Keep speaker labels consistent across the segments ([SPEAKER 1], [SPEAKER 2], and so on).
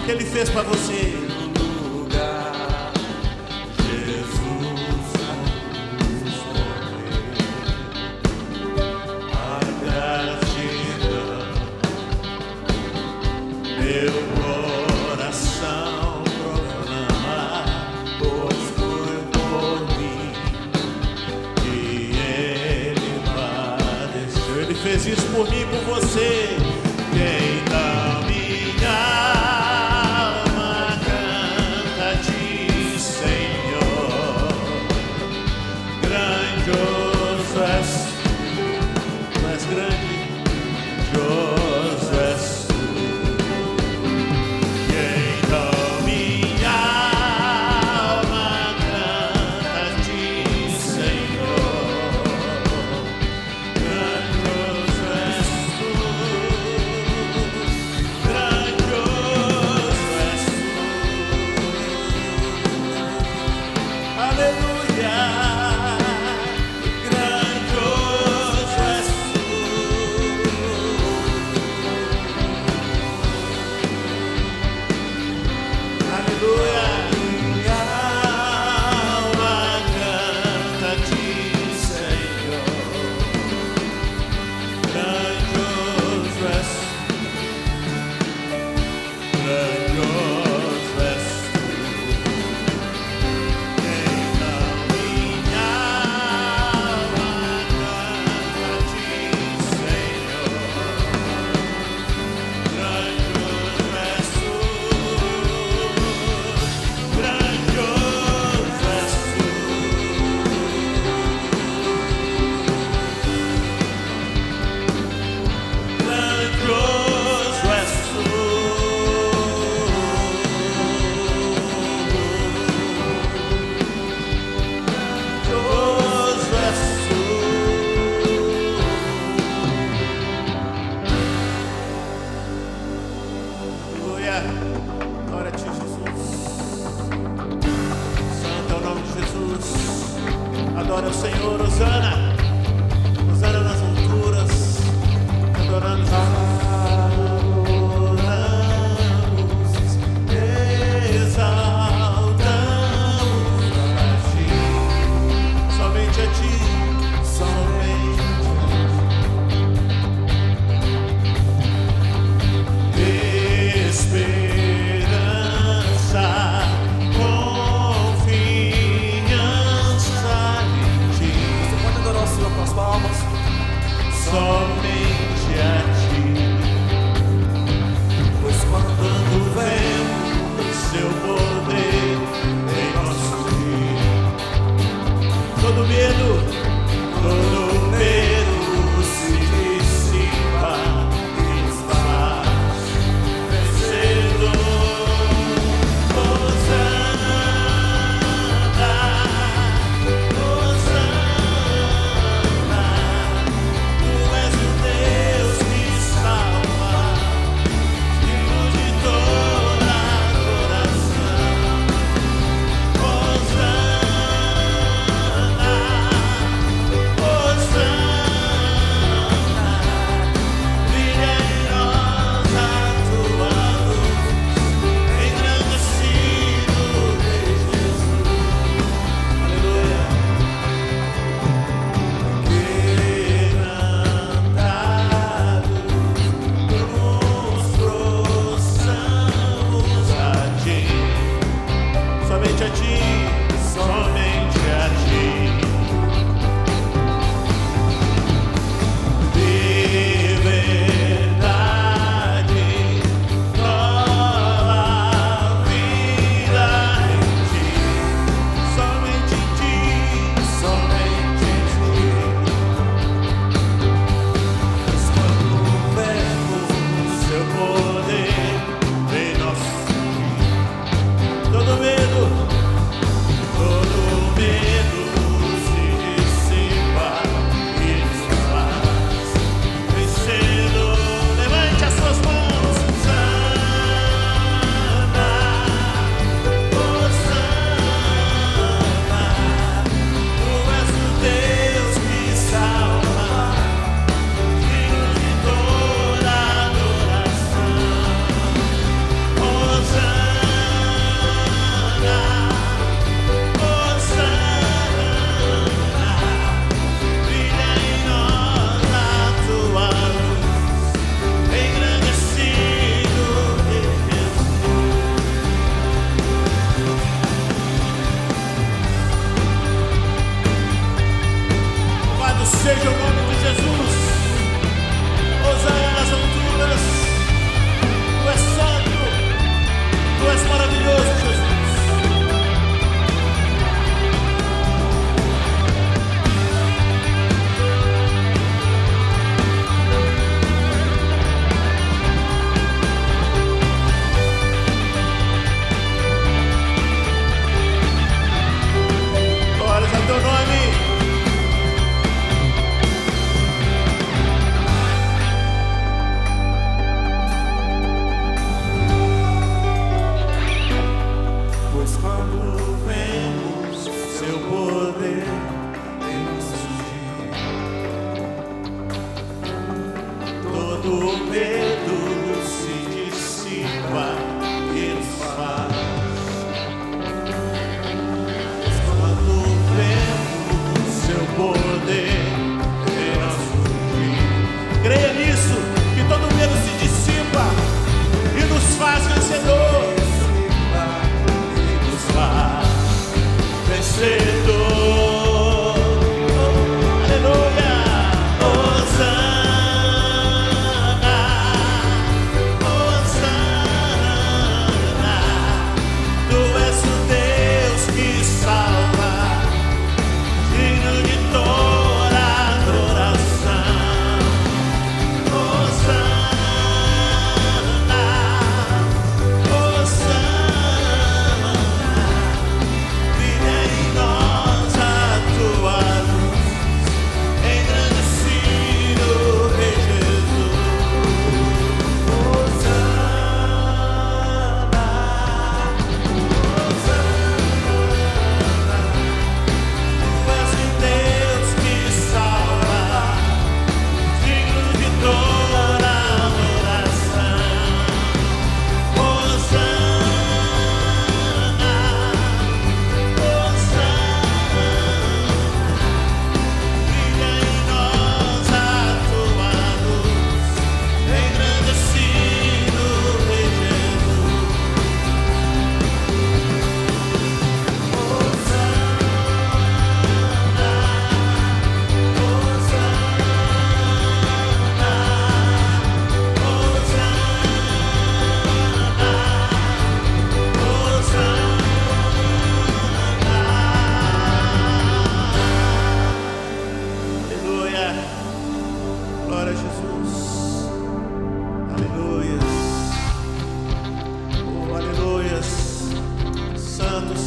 [SPEAKER 1] que Ele fez para você. Fez isso por mim, por você. Quem da minha alma canta a ti, Senhor. Grandioso és, tu és grandioso és tu. Quem da minha alma canta a ti, Senhor. Glória a ti, Jesus. Santo é o nome de Jesus. Adora o Senhor, Hosana. Hosana nas alturas. Adorando Jesus.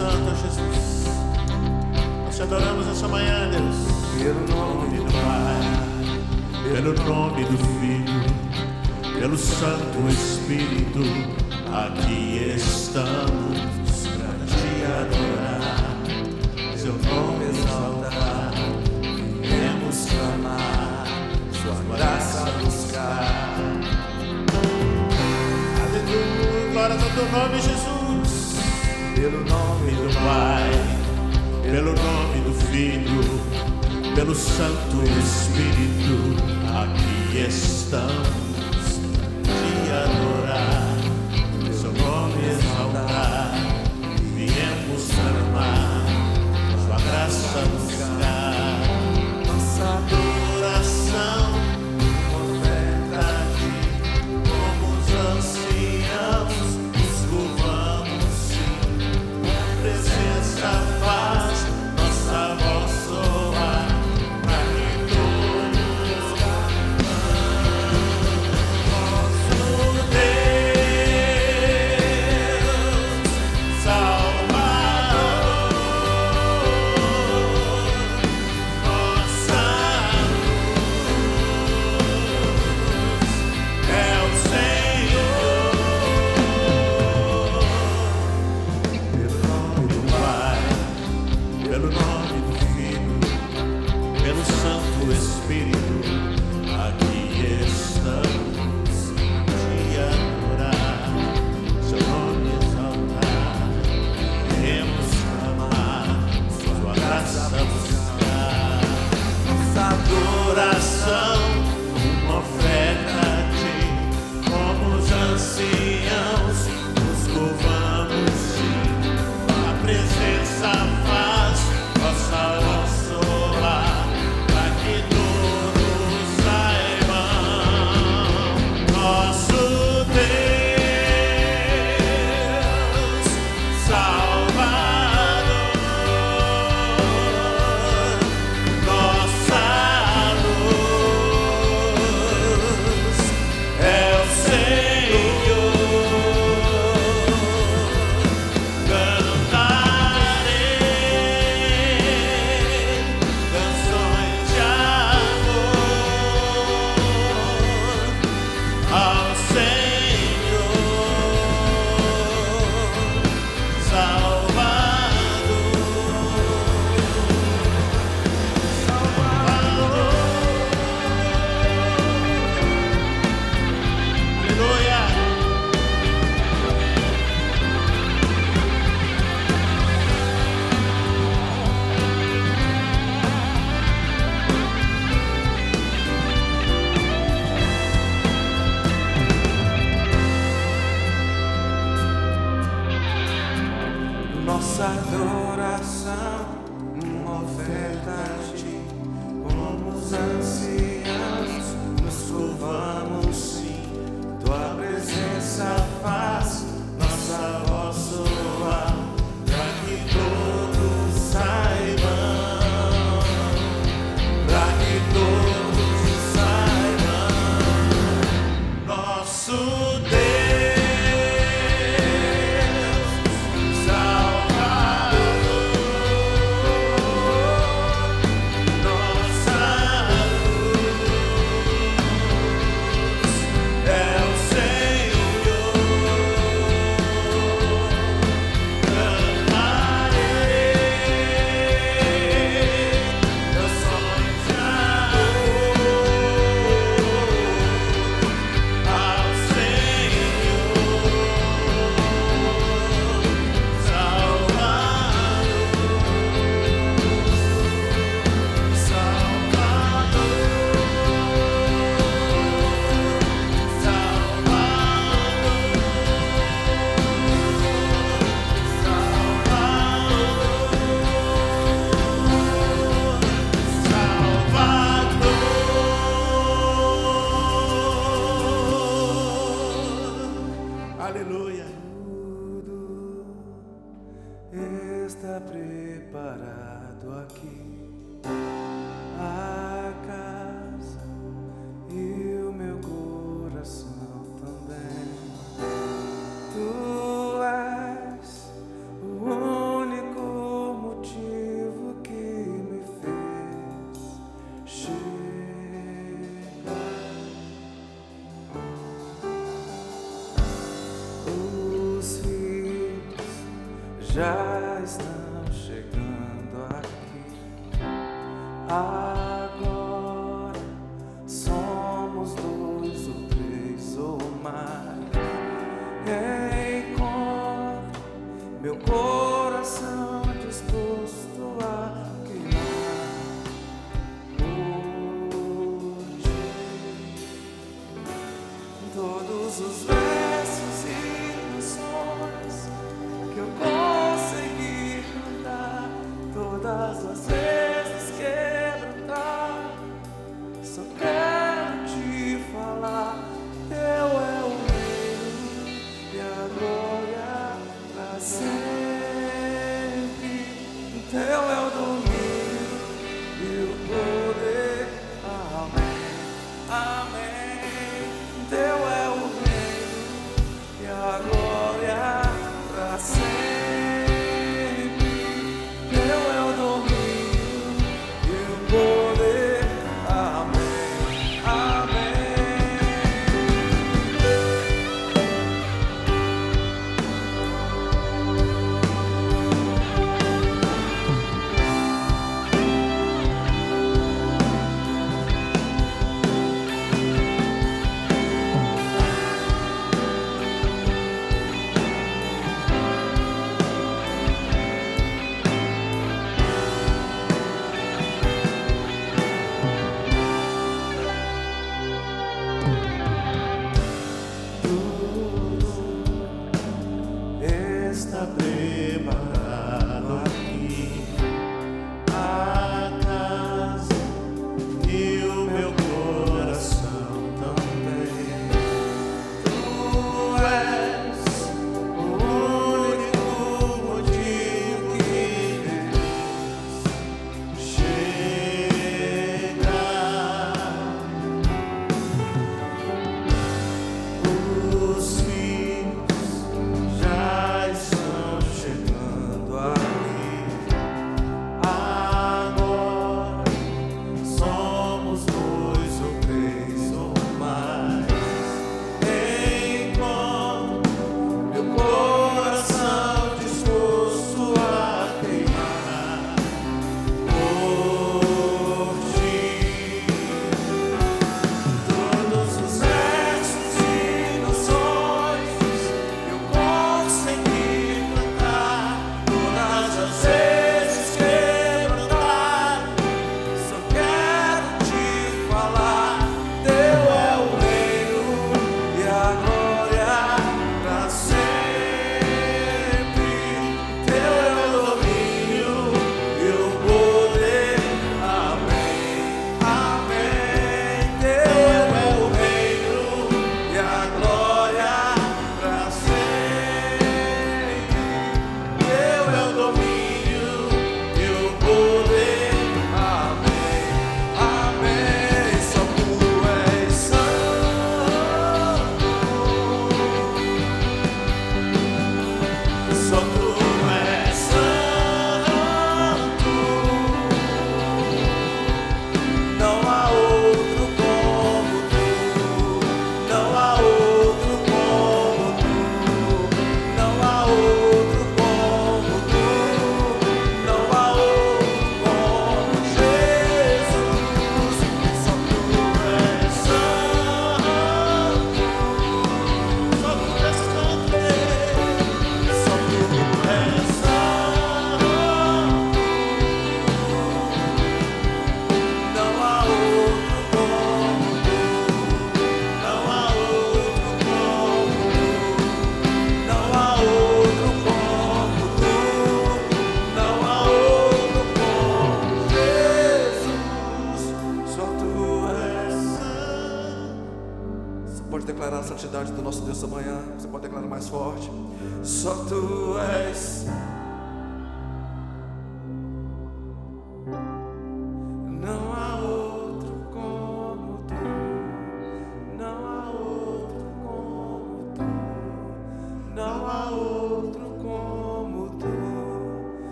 [SPEAKER 1] Santo, Jesus. Nós te adoramos essa manhã, Deus.
[SPEAKER 2] Pelo nome do Pai,
[SPEAKER 1] Pelo nome do Filho, pelo Santo Espírito, aqui estamos para te adorar, seu nome exaltar, viemos clamar, sua graça buscar. Aleluia, glórias ao teu nome, Jesus.
[SPEAKER 2] pelo nome
[SPEAKER 1] Do Pai, pelo nome do Filho, pelo Santo Espírito, aqui estamos te adorar, seu nome exaltar, viemos clamar, sua graça buscar, nossa adoração, oferta a ti, como os anciãos, nos curvamos sim, a presença faz nossa voz soar.
[SPEAKER 2] nossa adoração, uma oferta a ti, como os anciãos, nos curvamos sim, tua presença faz nossa voz soar, para que todos saibam, para que todos saibam, nosso Deus.
[SPEAKER 1] Aleluia.
[SPEAKER 2] Tudo está preparado aqui, a casa e o meu coração também. Tu és o único já estão chegando aqui. Agora somos dois ou três ou mais. Encontre meu coração disposto a queimar hoje. Todos os versos e canções que eu consegui cantar, todas as vezes quebrantar, só quero te falar: teu é o reino e a glória pra sempre. Teu é o domínio e o poder. Amém, amém. Teu é o reino e a glória pra sempre. Teu é o domínio e o poder. Amém, amém.
[SPEAKER 1] Está preparado aqui a casa e o meu coração também. Tu és o único motivo que chega. Os filhos já estão chegando aqui. Agora somos dois ou três ou mais. Enquanto meu coração disposto a queimar por ti. Todos os versos e canções eu consegui cantar, todas as vezes quebrantar, só quero te falar: teu é o reino e a glória pra sempre. Teu é o domínio e o poder. Amém, amém. Teu é o reino e a glória pra sempre. Teu é o domínio e o poder. Amém, amém. Só tu és santo. Só tu és santo. Não há outro como tu. Não há outro como tu. Não há outro como tu. Não há outro como Jesus. Só tu és santo. Só tu és santo. Só tu és santo. Não há outro como tu. Não há outro como tu. Não há outro como tu. Não há outro como Jesus. Só tu és santo. Você pode declarar a santidade do nosso Deus amanhã. Você pode declarar mais forte: só tu és. Não há outro como tu. Não há outro como tu. Não há outro como tu.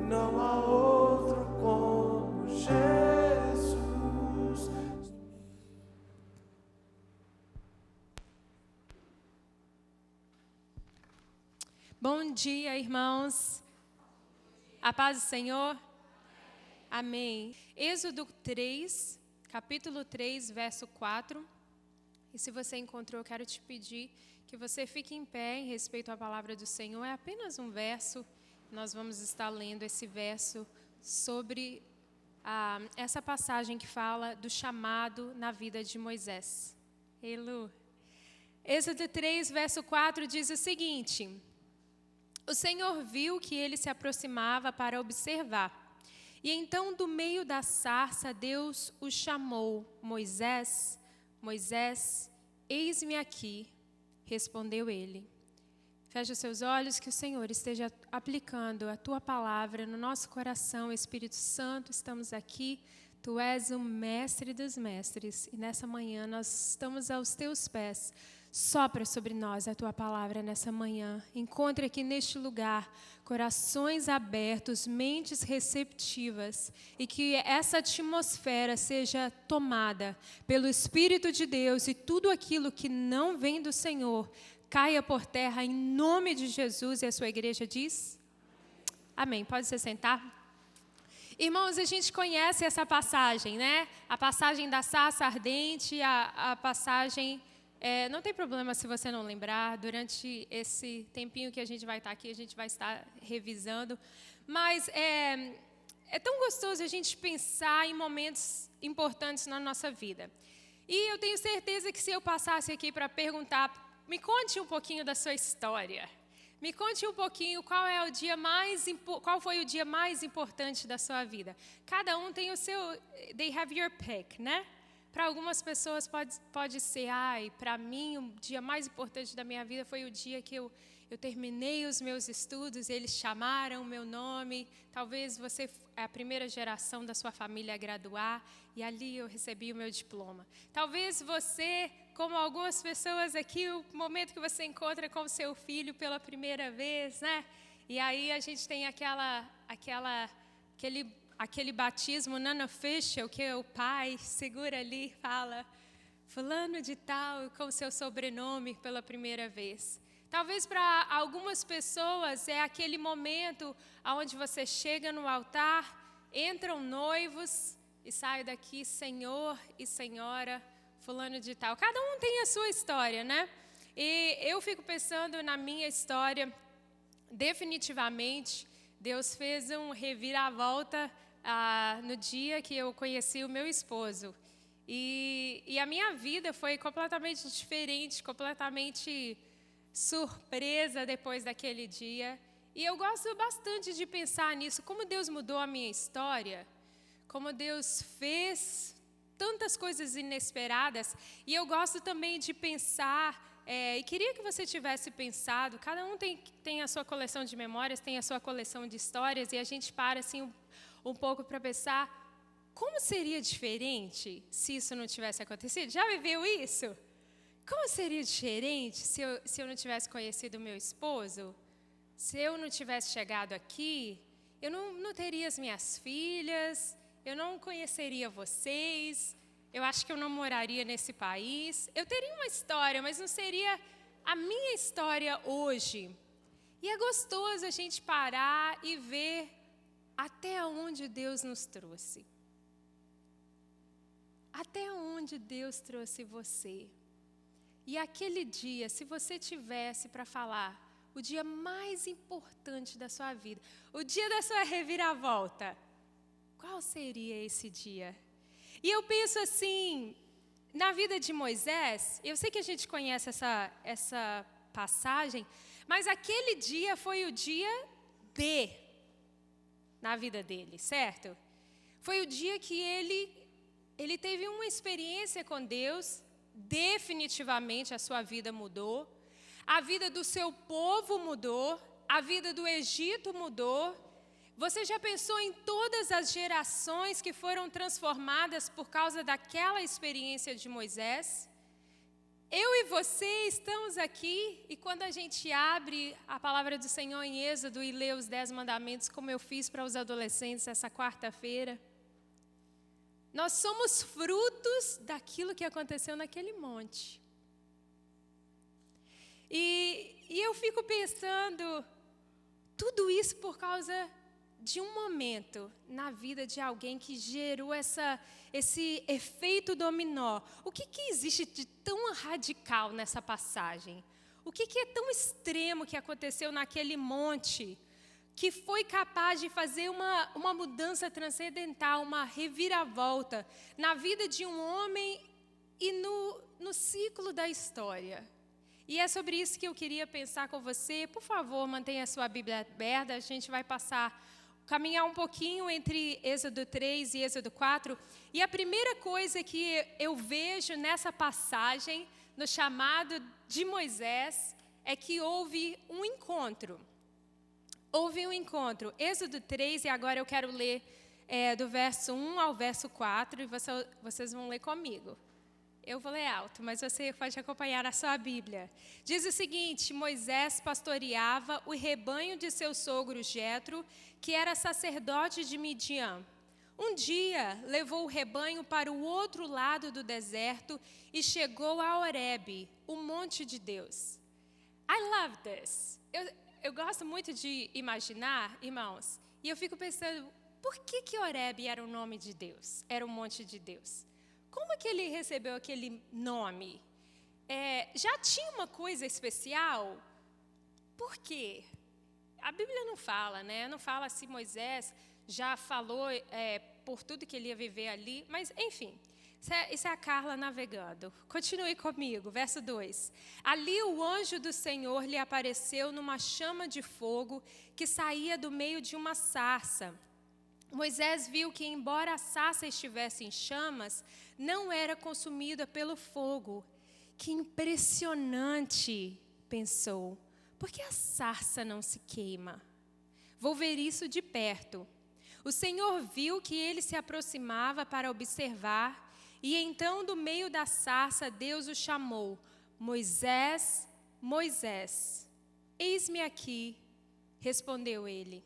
[SPEAKER 1] Não há outro como Jesus.
[SPEAKER 3] Bom dia, irmãos. A paz do Senhor? Amém. Êxodo 3, capítulo 3, verso 4. E se você encontrou, eu quero te pedir que você fique em pé em respeito à palavra do Senhor. É apenas um verso. Nós vamos estar lendo esse verso sobre essa passagem que fala do chamado na vida de Moisés. Elu. Êxodo 3, verso 4 diz o seguinte: o Senhor viu que ele se aproximava para observar. E então, do meio da sarça, Deus o chamou: Moisés, Moisés, eis-me aqui. Respondeu ele. Feche os seus olhos, que o Senhor esteja aplicando a Tua palavra no nosso coração. Espírito Santo, estamos aqui. Tu és o mestre dos mestres. E nessa manhã nós estamos aos Teus pés. Sopra sobre nós a Tua palavra nessa manhã. Encontre aqui neste lugar corações abertos, mentes receptivas. E que essa atmosfera seja tomada pelo Espírito de Deus. E tudo aquilo que não vem do Senhor caia por terra em nome de Jesus. E a sua igreja diz? Amém. Pode se sentar. Irmãos, a gente conhece essa passagem, né? A passagem da sarça ardente, a passagem... não tem problema se você não lembrar. Durante esse tempinho que a gente vai estar aqui, a gente vai estar revisando. Mas é tão gostoso a gente pensar em momentos importantes na nossa vida. E eu tenho certeza que se eu passasse aqui para perguntar... Me conte um pouquinho da sua história. Me conte um pouquinho qual foi o dia mais importante da sua vida. Cada um tem o seu... They have your pick, né? Para algumas pessoas pode ser, para mim o dia mais importante da minha vida foi o dia que eu terminei os meus estudos, eles chamaram o meu nome. Talvez você é a primeira geração da sua família a graduar e ali eu recebi o meu diploma. Talvez você, como algumas pessoas aqui, o momento que você encontra com o seu filho pela primeira vez, né? E aí a gente tem aquele batismo non-official que o pai segura ali e fala fulano de tal com o seu sobrenome pela primeira vez. Talvez para algumas pessoas é aquele momento onde você chega no altar, entram noivos e sai daqui Senhor e Senhora fulano de tal. Cada um tem a sua história, né? E eu fico pensando na minha história. Definitivamente, Deus fez um reviravolta no dia que eu conheci o meu esposo. E a minha vida foi completamente diferente, completamente surpresa depois daquele dia. E eu gosto bastante de pensar nisso, como Deus mudou a minha história, como Deus fez tantas coisas inesperadas. E eu gosto também de pensar, e queria que você tivesse pensado, cada um tem a sua coleção de memórias, tem a sua coleção de histórias, e a gente para assim um pouco para pensar, como seria diferente se isso não tivesse acontecido? Já viveu isso? Como seria diferente se eu não tivesse conhecido meu esposo? Se eu não tivesse chegado aqui, eu não teria as minhas filhas, eu não conheceria vocês, eu acho que eu não moraria nesse país. Eu teria uma história, mas não seria a minha história hoje. E é gostoso a gente parar e ver até onde Deus nos trouxe. Até onde Deus trouxe você. E aquele dia, se você tivesse para falar o dia mais importante da sua vida, o dia da sua reviravolta, qual seria esse dia? E eu penso assim, na vida de Moisés, eu sei que a gente conhece essa passagem, mas aquele dia foi o dia D na vida dele, certo? Foi o dia que ele teve uma experiência com Deus. Definitivamente a sua vida mudou, a vida do seu povo mudou, a vida do Egito mudou. Você já pensou em todas as gerações que foram transformadas por causa daquela experiência de Moisés? Eu e você estamos aqui e quando a gente abre a palavra do Senhor em Êxodo e lê os 10 mandamentos, como eu fiz para os adolescentes essa quarta-feira, nós somos frutos daquilo que aconteceu naquele monte. E eu fico pensando, tudo isso por causa de um momento na vida de alguém que gerou esse efeito dominó. O que existe de tão radical nessa passagem? O que é tão extremo que aconteceu naquele monte, que foi capaz de fazer uma mudança transcendental, uma reviravolta na vida de um homem e no ciclo da história? E é sobre isso que eu queria pensar com você. Por favor, mantenha a sua Bíblia aberta. A gente vai caminhar um pouquinho entre Êxodo 3 e Êxodo 4. E a primeira coisa que eu vejo nessa passagem, no chamado de Moisés, é que houve um encontro. Houve um encontro. Êxodo 3, e agora eu quero ler do verso 1 ao verso 4, e vocês vão ler comigo. Eu vou ler alto, mas você pode acompanhar na sua Bíblia. Diz o seguinte: Moisés pastoreava o rebanho de seu sogro Jetro, que era sacerdote de Midian. Um dia, levou o rebanho para o outro lado do deserto e chegou a Horebe, o monte de Deus. I love this. Eu gosto muito de imaginar, irmãos, e eu fico pensando, por que Horebe era o nome de Deus? Era o monte de Deus. Como que ele recebeu aquele nome? Já tinha uma coisa especial? Por quê? A Bíblia não fala, né? Não fala se Moisés já falou por tudo que ele ia viver ali, mas enfim, isso é a Carla navegando. Continue comigo, verso 2. Ali o anjo do Senhor lhe apareceu numa chama de fogo que saía do meio de uma sarça. Moisés viu que, embora a sarça estivesse em chamas, não era consumida pelo fogo. Que impressionante, pensou. Por que a sarça não se queima? Vou ver isso de perto. O Senhor viu que ele se aproximava para observar, e então, do meio da sarça, Deus o chamou: Moisés, Moisés. Eis-me aqui, respondeu ele.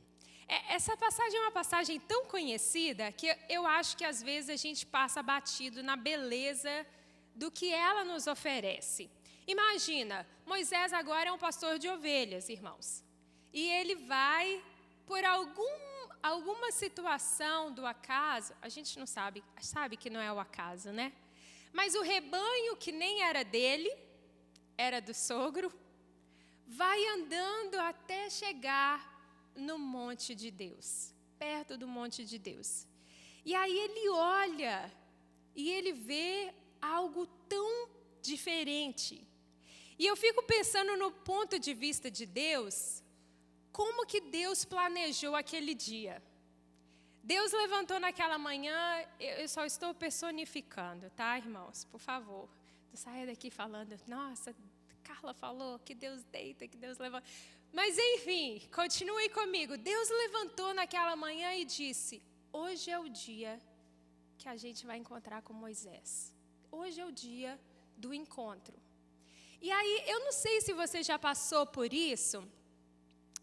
[SPEAKER 3] Essa passagem é uma passagem tão conhecida que eu acho que às vezes a gente passa batido na beleza do que ela nos oferece. Imagina, Moisés agora é um pastor de ovelhas, irmãos. E ele vai, por alguma situação do acaso, a gente não sabe que não é o acaso, né? Mas o rebanho que nem era dele, era do sogro, vai andando até chegar no monte de Deus, perto do monte de Deus. E aí ele olha e ele vê algo tão diferente. E eu fico pensando no ponto de vista de Deus, como que Deus planejou aquele dia. Deus levantou naquela manhã, eu só estou personificando, tá, irmãos? Por favor, não saia daqui falando, nossa, Carla falou que Deus deita, que Deus levanta. Mas enfim, continue comigo. Deus levantou naquela manhã e disse: hoje é o dia que a gente vai encontrar com Moisés. Hoje é o dia do encontro. E aí, eu não sei se você já passou por isso,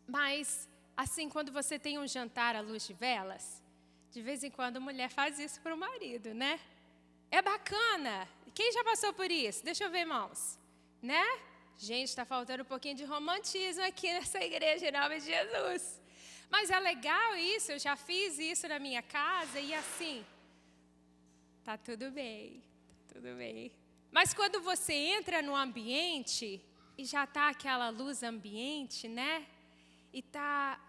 [SPEAKER 3] mas assim, quando você tem um jantar à luz de velas, de vez em quando a mulher faz isso para o marido, né? É bacana. Quem já passou por isso? Deixa eu ver, irmãos. Né? Gente, está faltando um pouquinho de romantismo aqui nessa igreja, em nome de Jesus. Mas é legal isso, eu já fiz isso na minha casa e assim, tá tudo bem, tudo bem. Mas quando você entra no ambiente e já tá aquela luz ambiente, né? E tá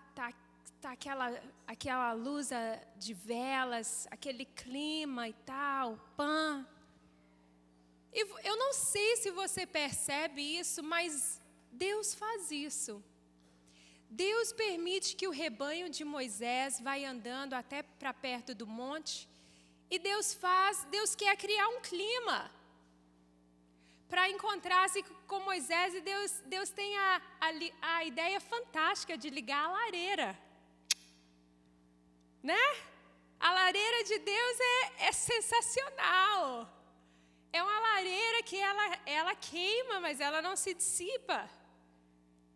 [SPEAKER 3] aquela luz de velas, aquele clima e tal, pã. E eu não sei se você percebe isso, mas Deus faz isso. Deus permite que o rebanho de Moisés vá andando até para perto do monte. E Deus quer criar um clima para encontrar-se com Moisés. E Deus tem a ideia fantástica de ligar a lareira. Né? A lareira de Deus é sensacional. É uma lareira que ela queima, mas ela não se dissipa.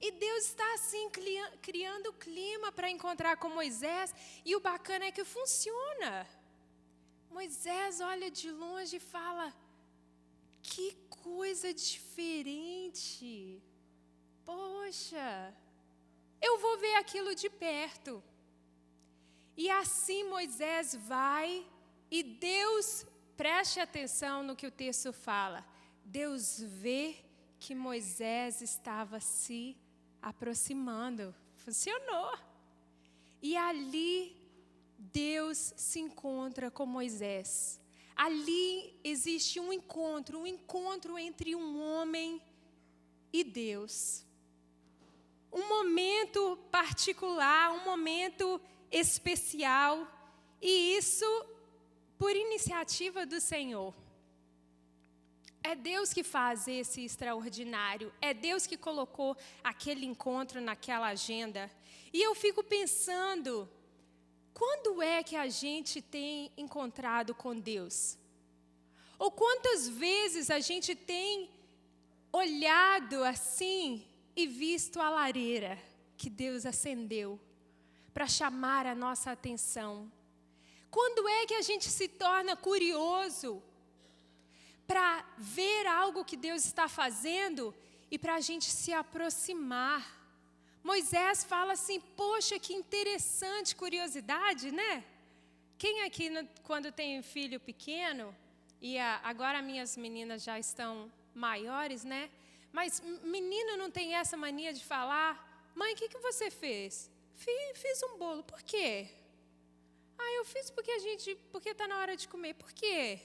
[SPEAKER 3] E Deus está assim, criando clima para encontrar com Moisés. E o bacana é que funciona. Moisés olha de longe e fala: que coisa diferente. Poxa, eu vou ver aquilo de perto. E assim Moisés vai e Deus, preste atenção no que o texto fala. Deus vê que Moisés estava se aproximando. Funcionou. E ali Deus se encontra com Moisés. Ali existe um encontro entre um homem e Deus. Um momento particular, um momento especial, e isso por iniciativa do Senhor. É Deus que faz esse extraordinário, é Deus que colocou aquele encontro naquela agenda. E eu fico pensando, quando é que a gente tem encontrado com Deus? Ou quantas vezes a gente tem olhado assim e visto a lareira que Deus acendeu para chamar a nossa atenção? Quando é que a gente se torna curioso para ver algo que Deus está fazendo e para a gente se aproximar? Moisés fala assim, poxa, que interessante, curiosidade, né? Quem aqui, quando tem filho pequeno, e agora minhas meninas já estão maiores, né? Mas menino não tem essa mania de falar, mãe, o que você fez? Fiz um bolo, por quê? Eu fiz porque está na hora de comer, por quê?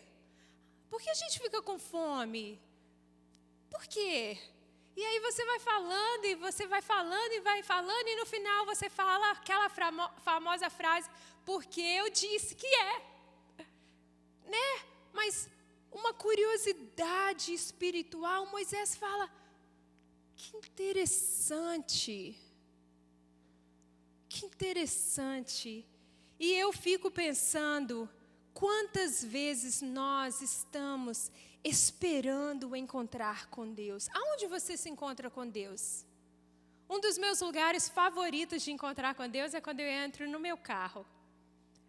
[SPEAKER 3] Porque a gente fica com fome, por quê? E aí você vai falando, e você vai falando, e vai falando, e no final você fala aquela famosa frase, porque eu disse que é. Né? Mas uma curiosidade espiritual, Moisés fala, que interessante. Que interessante. E eu fico pensando, quantas vezes nós estamos esperando encontrar com Deus? Aonde você se encontra com Deus? Um dos meus lugares favoritos de encontrar com Deus é quando eu entro no meu carro.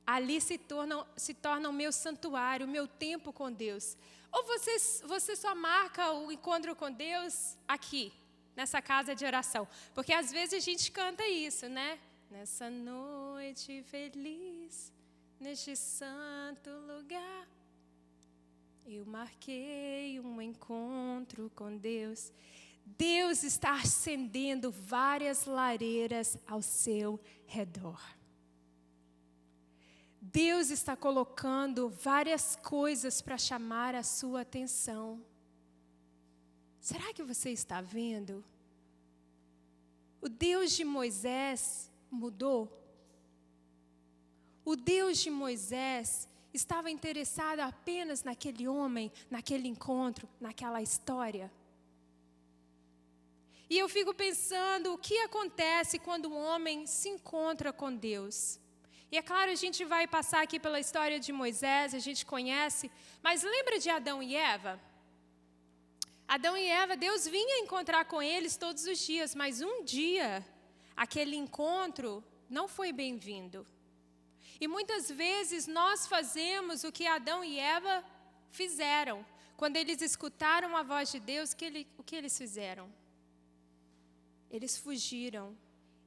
[SPEAKER 3] Ali se torna o meu santuário, o meu tempo com Deus. Ou você só marca o encontro com Deus aqui, nessa casa de oração. Porque às vezes a gente canta isso, né? Nessa noite feliz, neste santo lugar, eu marquei um encontro com Deus. Deus está acendendo várias lareiras ao seu redor. Deus está colocando várias coisas para chamar a sua atenção. Será que você está vendo? O Deus de Moisés mudou. O Deus de Moisés estava interessado apenas naquele homem, naquele encontro, naquela história. E eu fico pensando, o que acontece quando um homem se encontra com Deus? E é claro, a gente vai passar aqui pela história de Moisés, a gente conhece, mas lembra de Adão e Eva? Adão e Eva, Deus vinha encontrar com eles todos os dias, mas um dia, aquele encontro não foi bem-vindo. E muitas vezes nós fazemos o que Adão e Eva fizeram. Quando eles escutaram a voz de Deus, o que eles fizeram? Eles fugiram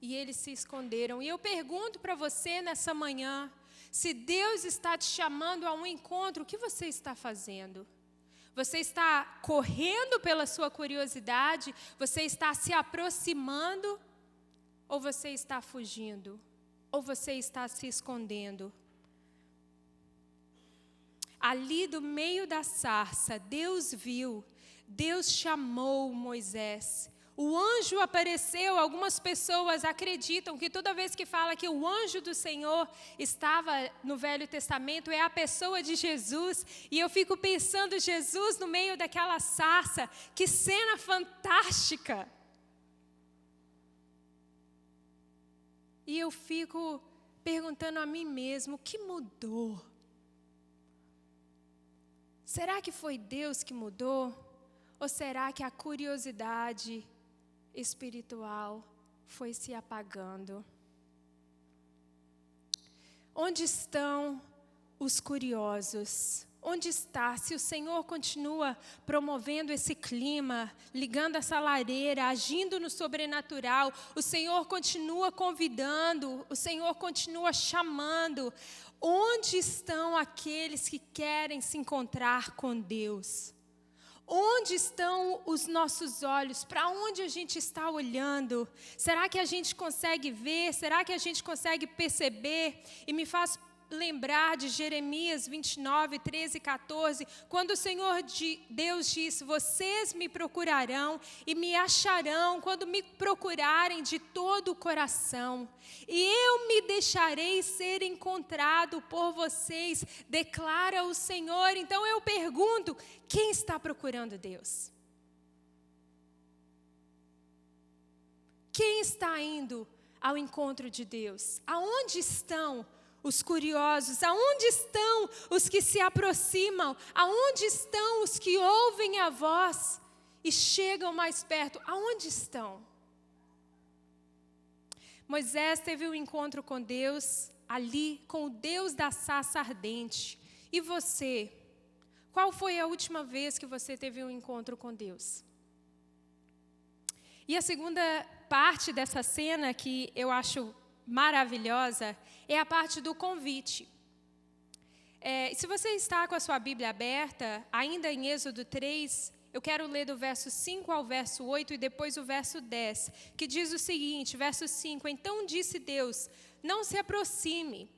[SPEAKER 3] e eles se esconderam. E eu pergunto para você nessa manhã, se Deus está te chamando a um encontro, o que você está fazendo? Você está correndo pela sua curiosidade? Você está se aproximando? Ou você está fugindo? Ou você está se escondendo? Ali do meio da sarça, Deus viu, Deus chamou Moisés. O anjo apareceu, algumas pessoas acreditam que toda vez que fala que o anjo do Senhor estava no Velho Testamento, é a pessoa de Jesus. E eu fico pensando, Jesus no meio daquela sarça, que cena fantástica. E eu fico perguntando a mim mesmo, o que mudou? Será que foi Deus que mudou? Ou será que a curiosidade espiritual foi se apagando? Onde estão os curiosos? Onde está? Se o Senhor continua promovendo esse clima, ligando essa lareira, agindo no sobrenatural, o Senhor continua convidando, o Senhor continua chamando. Onde estão aqueles que querem se encontrar com Deus? Onde estão os nossos olhos? Para onde a gente está olhando? Será que a gente consegue ver? Será que a gente consegue perceber? E me faz lembrar de Jeremias 29, 13 e 14, quando o Senhor Deus disse: vocês me procurarão e me acharão quando me procurarem de todo o coração, e eu me deixarei ser encontrado por vocês, declara o Senhor. Então eu pergunto, quem está procurando Deus? Quem está indo ao encontro de Deus? Aonde estão os curiosos? Aonde estão os que se aproximam? Aonde estão os que ouvem a voz e chegam mais perto? Aonde estão? Moisés teve um encontro com Deus ali, com o Deus da sarça ardente. E você? Qual foi a última vez que você teve um encontro com Deus? E a segunda parte dessa cena que eu acho maravilhosa é a parte do convite. Se você está com a sua Bíblia aberta, ainda em Êxodo 3, eu quero ler do verso 5 ao verso 8 e depois o verso 10, que diz o seguinte, verso 5, então disse Deus, não se aproxime,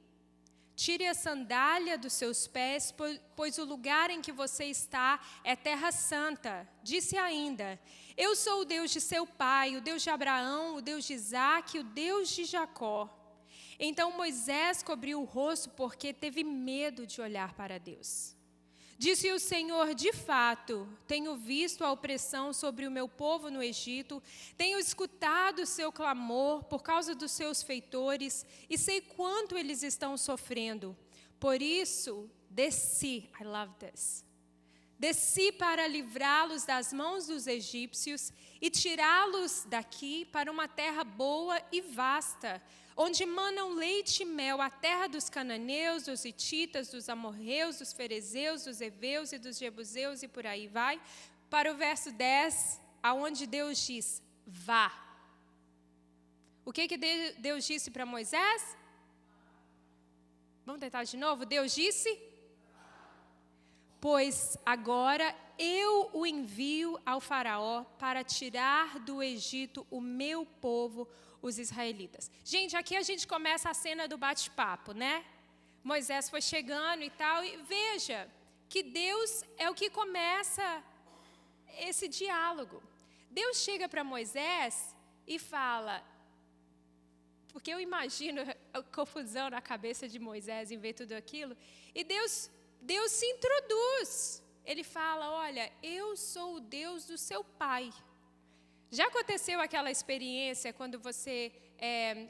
[SPEAKER 3] tire a sandália dos seus pés, pois o lugar em que você está é terra santa. Disse ainda, eu sou o Deus de seu pai, o Deus de Abraão, o Deus de Isaque, o Deus de Jacó. Então Moisés cobriu o rosto porque teve medo de olhar para Deus. Disse o Senhor, de fato, tenho visto a opressão sobre o meu povo no Egito, tenho escutado o seu clamor por causa dos seus feitores e sei quanto eles estão sofrendo. Por isso, desci, I love this, desci para livrá-los das mãos dos egípcios e tirá-los daqui para uma terra boa e vasta, onde manam leite e mel, a terra dos cananeus, dos hititas, dos amorreus, dos ferezeus, dos heveus e dos jebuseus e por aí vai, para o verso 10, aonde Deus diz, vá. O que Deus disse para Moisés? Vamos tentar de novo? Deus disse, pois agora eu o envio ao faraó para tirar do Egito o meu povo, os israelitas. Gente, aqui a gente começa a cena do bate-papo, né? Moisés foi chegando e tal, e veja que Deus é o que começa esse diálogo. Deus chega para Moisés e fala, porque eu imagino a confusão na cabeça de Moisés em ver tudo aquilo, e Deus se introduz. Ele fala, olha, eu sou o Deus do seu pai. Já aconteceu aquela experiência quando você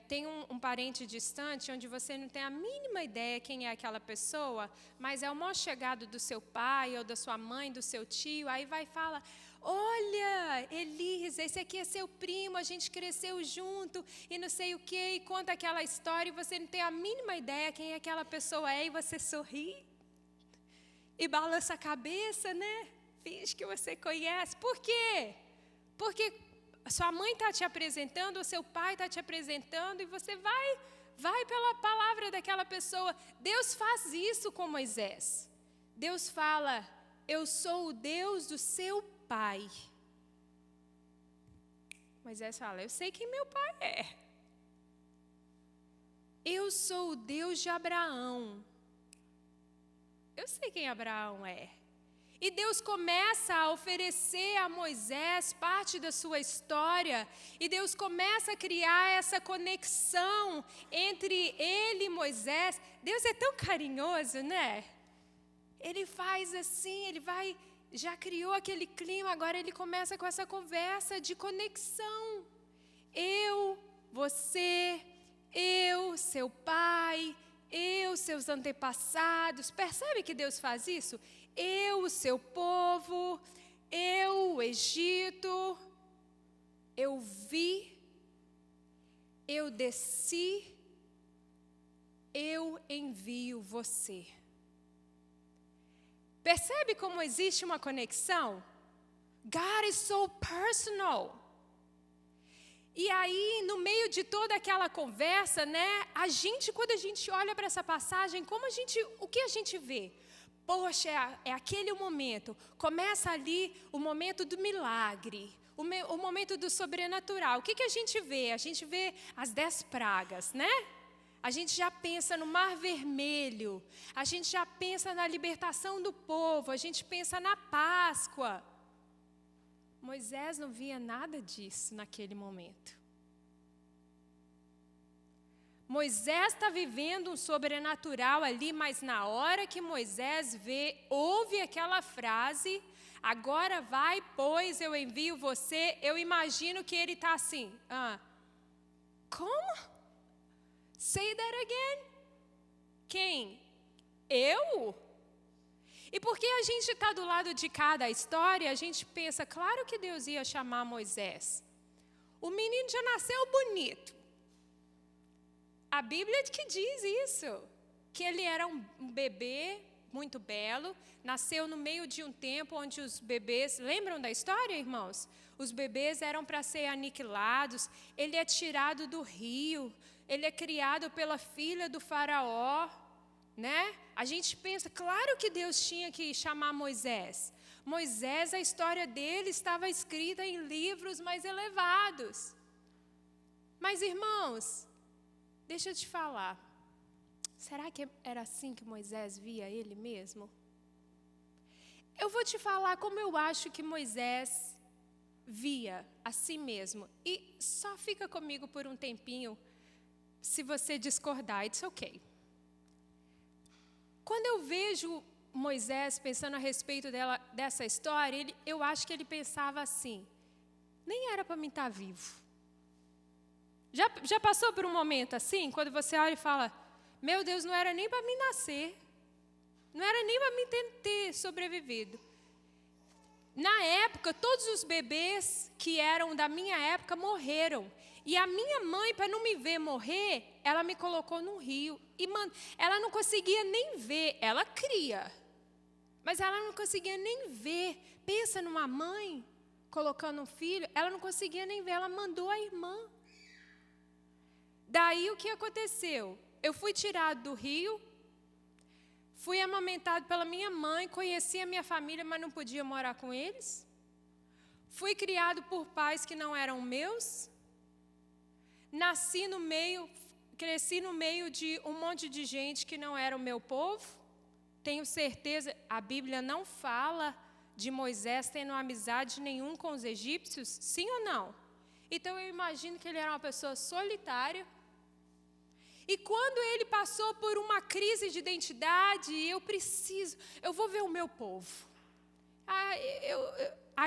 [SPEAKER 3] tem um parente distante, onde você não tem a mínima ideia quem é aquela pessoa, mas é o maior chegado do seu pai, ou da sua mãe, do seu tio, aí vai e fala, olha, Elisa, esse aqui é seu primo, a gente cresceu junto, e não sei o quê, e conta aquela história, e você não tem a mínima ideia quem aquela pessoa é, e você sorri, e balança a cabeça, né? Finge que você conhece. Por quê? Porque sua mãe está te apresentando, ou seu pai está te apresentando, e você vai pela palavra daquela pessoa. Deus faz isso com Moisés. Deus fala, eu sou o Deus do seu pai. Moisés fala, eu sei quem meu pai é. Eu sou o Deus de Abraão. Eu sei quem Abraão é. E Deus começa a oferecer a Moisés parte da sua história. E Deus começa a criar essa conexão entre ele e Moisés. Deus é tão carinhoso, né? Ele faz assim, já criou aquele clima, agora ele começa com essa conversa de conexão. Eu, você, eu, seu pai, eu, seus antepassados. Percebe que Deus faz isso? Eu, o seu povo, eu, o Egito, eu vi, eu desci, eu envio você. Percebe como existe uma conexão? God is so personal. E aí, no meio de toda aquela conversa, né, quando a gente olha para essa passagem, o que a gente vê? Poxa, é aquele momento, começa ali o momento do milagre, o momento do sobrenatural. O que a gente vê? A gente vê as 10 pragas, né? A gente já pensa no Mar Vermelho, a gente já pensa na libertação do povo, a gente pensa na Páscoa. Moisés não via nada disso naquele momento. Moisés está vivendo um sobrenatural ali, mas na hora que Moisés ouve aquela frase, agora vai, pois eu envio você, eu imagino que ele está assim, como? Say that again? Quem? Eu? E porque a gente está do lado de cada história, a gente pensa, claro que Deus ia chamar Moisés. O menino já nasceu bonito. A Bíblia que diz isso, que ele era um bebê muito belo, nasceu no meio de um tempo onde os bebês, lembram da história, irmãos? Os bebês eram para ser aniquilados, ele é tirado do rio, ele é criado pela filha do faraó, né? A gente pensa, claro que Deus tinha que chamar Moisés. Moisés, a história dele estava escrita em livros mais elevados. Mas, irmãos, deixa eu te falar. Será que era assim que Moisés via ele mesmo? Eu vou te falar como eu acho que Moisés via a si mesmo. E só fica comigo por um tempinho, se você discordar, it's okay. Quando eu vejo Moisés pensando a respeito dessa história, eu acho que ele pensava assim, nem era para mim estar vivo. Já passou por um momento assim, quando você olha e fala, meu Deus, não era nem para mim nascer, não era nem para mim ter sobrevivido. Na época, todos os bebês que eram da minha época morreram. E a minha mãe, para não me ver morrer, ela me colocou num rio. E ela não conseguia nem ver, ela cria. Mas ela não conseguia nem ver. Pensa numa mãe colocando um filho, ela não conseguia nem ver, ela mandou a irmã. Daí o que aconteceu? Eu fui tirado do rio, fui amamentado pela minha mãe, conheci a minha família, mas não podia morar com eles. Fui criado por pais que não eram meus. Cresci no meio de um monte de gente que não era o meu povo. Tenho certeza, a Bíblia não fala de Moisés tendo amizade nenhuma com os egípcios, sim ou não? Então eu imagino que ele era uma pessoa solitária. E quando ele passou por uma crise de identidade, eu vou ver o meu povo.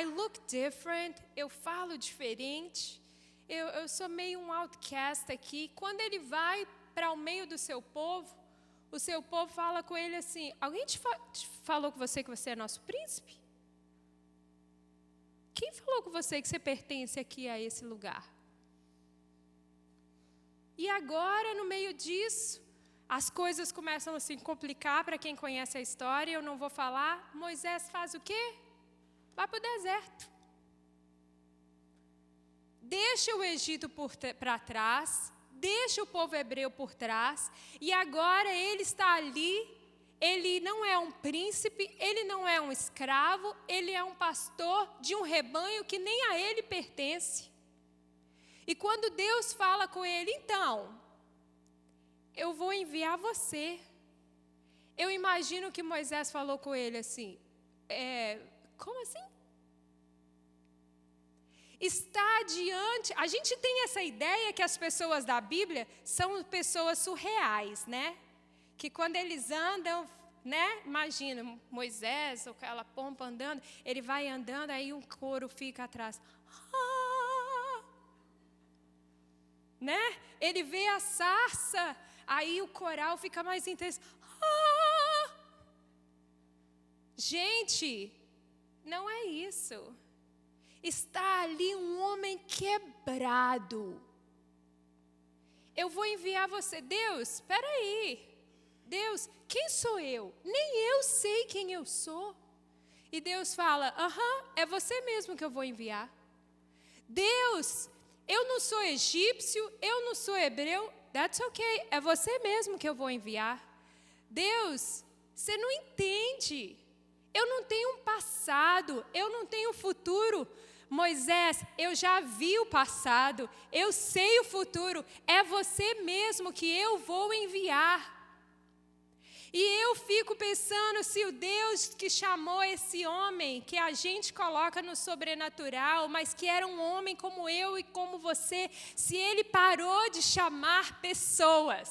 [SPEAKER 3] I look different, eu falo diferente, eu sou meio um outcast aqui. Quando ele vai para o meio do seu povo, o seu povo fala com ele assim, alguém te falou com você que você é nosso príncipe? Quem falou com você que você pertence aqui a esse lugar? E agora, no meio disso, as coisas começam a se complicar para quem conhece a história, eu não vou falar. Moisés faz o quê? Vai para o deserto. Deixa o Egito para trás, deixa o povo hebreu por trás, e agora ele está ali, ele não é um príncipe, ele não é um escravo, ele é um pastor de um rebanho que nem a ele pertence. E quando Deus fala com ele, então, eu vou enviar você. Eu imagino que Moisés falou com ele assim, como assim? Está diante, a gente tem essa ideia que as pessoas da Bíblia são pessoas surreais, né? Que quando eles andam, né? Imagina, Moisés, ou aquela pompa andando, ele vai andando, aí um coro fica atrás. Né? Ele vê a sarça, aí o coral fica mais intenso. Gente, não é isso. Está ali um homem quebrado. Eu vou enviar você. Deus, espera aí. Deus, quem sou eu? Nem eu sei quem eu sou. E Deus fala, é você mesmo que eu vou enviar. Deus, eu não sou egípcio, eu não sou hebreu, that's okay, é você mesmo que eu vou enviar. Deus, você não entende, eu não tenho um passado, eu não tenho um futuro. Moisés, eu já vi o passado, eu sei o futuro, é você mesmo que eu vou enviar. E eu fico pensando se o Deus que chamou esse homem, que a gente coloca no sobrenatural, mas que era um homem como eu e como você, se ele parou de chamar pessoas.